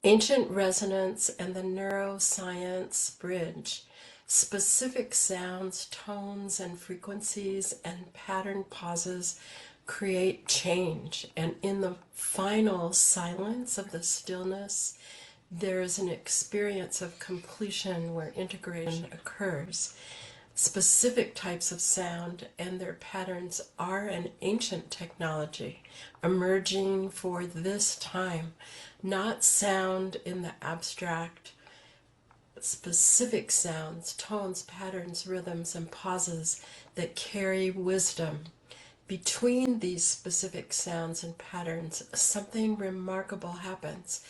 Ancient resonance and the neuroscience bridge. Specific sounds, tones, and frequencies and pattern pauses create change. And in the final silence of the stillness, there is an experience of completion where integration occurs. Specific types of sound and their patterns are an ancient technology emerging for this time, not sound in the abstract. Specific sounds, tones, patterns, rhythms, and pauses that carry wisdom. Between these specific sounds and patterns, something remarkable happens.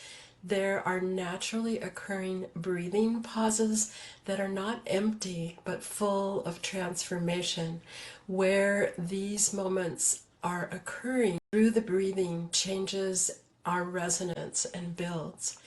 There are naturally occurring breathing pauses that are not empty but full of transformation. Where these moments are occurring through the breathing changes our resonance and builds.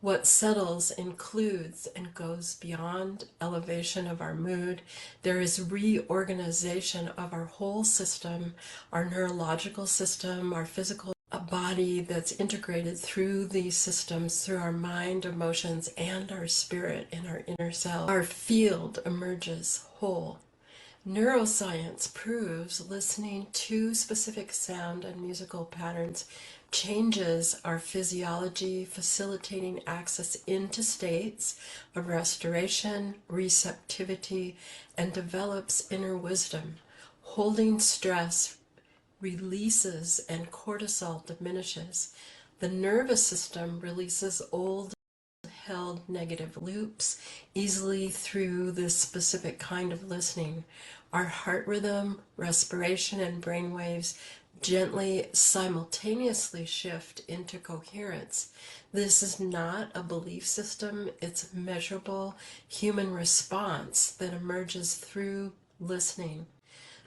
What settles includes and goes beyond elevation of our mood. There is reorganization of our whole system, our neurological system, our physical body that's integrated through these systems, through our mind, emotions, and our spirit in our inner self. Our field emerges whole. Neuroscience proves listening to specific sound and musical patterns changes our physiology, facilitating access into states of restoration, receptivity, and develops inner wisdom. Holding stress releases and cortisol diminishes. The nervous system releases old held negative loops easily through this specific kind of listening. Our heart rhythm, respiration, and brain waves gently simultaneously shift into coherence. This is not a belief system, it's a measurable human response that emerges through listening.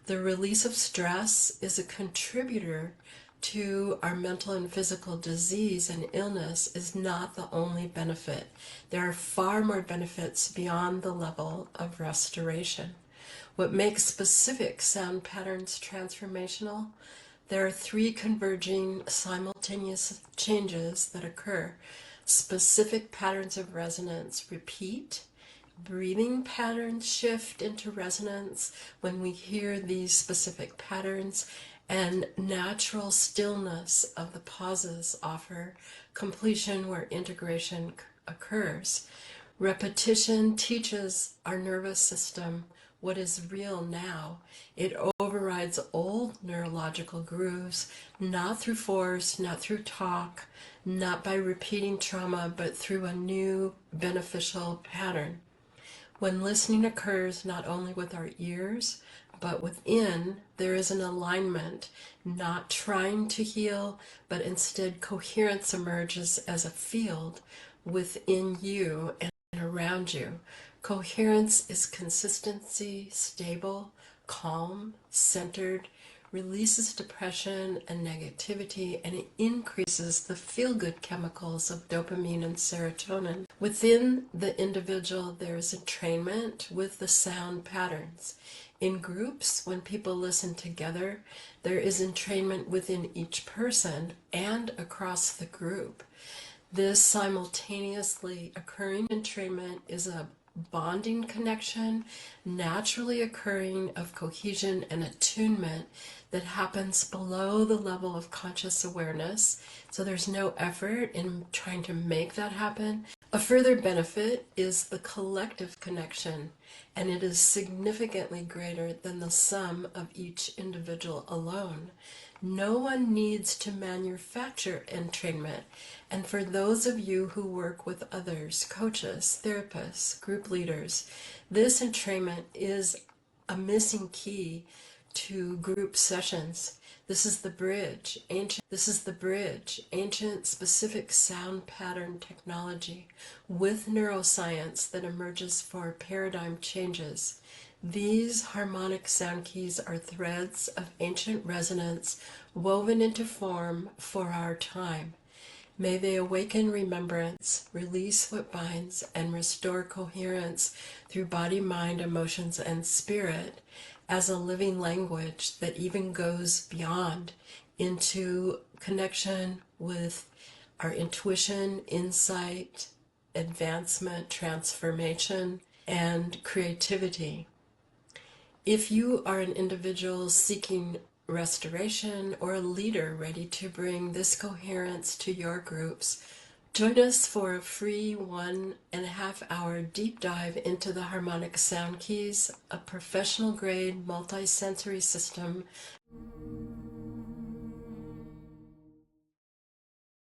The release of stress is a contributor to our mental and physical disease, and illness is not the only benefit. There are far more benefits beyond the level of restoration. What makes specific sound patterns transformational? There are three converging simultaneous changes that occur. Specific patterns of resonance repeat. Breathing patterns shift into resonance when we hear these specific patterns, and natural stillness of the pauses offer completion where integration occurs. Repetition teaches our nervous system what is real now. It overrides old neurological grooves, not through force, not through talk, not by repeating trauma, but through a new beneficial pattern. When listening occurs not only with our ears, but within, there is an alignment, not trying to heal, but instead coherence emerges as a field within you and around you. Coherence is consistency, stable, calm, centered, releases depression and negativity, and it increases the feel-good chemicals of dopamine and serotonin. Within the individual, there is entrainment with the sound patterns. In groups, when people listen together, there is entrainment within each person and across the group. This simultaneously occurring entrainment is a bonding connection, naturally occurring of cohesion and attunement that happens below the level of conscious awareness. So there's no effort in trying to make that happen. A further benefit is the collective connection, and it is significantly greater than the sum of each individual alone. No one needs to manufacture entrainment, and for those of you who work with others, coaches, therapists, group leaders, this entrainment is a missing key to group sessions. This is the bridge, ancient specific sound pattern technology with neuroscience that emerges for paradigm changes. These harmonic sound keys are threads of ancient resonance woven into form for our time. May they awaken remembrance, release what binds, and restore coherence through body, mind, emotions, and spirit as a living language that even goes beyond into connection with our intuition, insight, advancement, transformation, and creativity. If you are an individual seeking restoration or a leader ready to bring this coherence to your groups, join us for a free 1.5 hour deep dive into the Harmonic Sound Keys, a professional grade multi-sensory system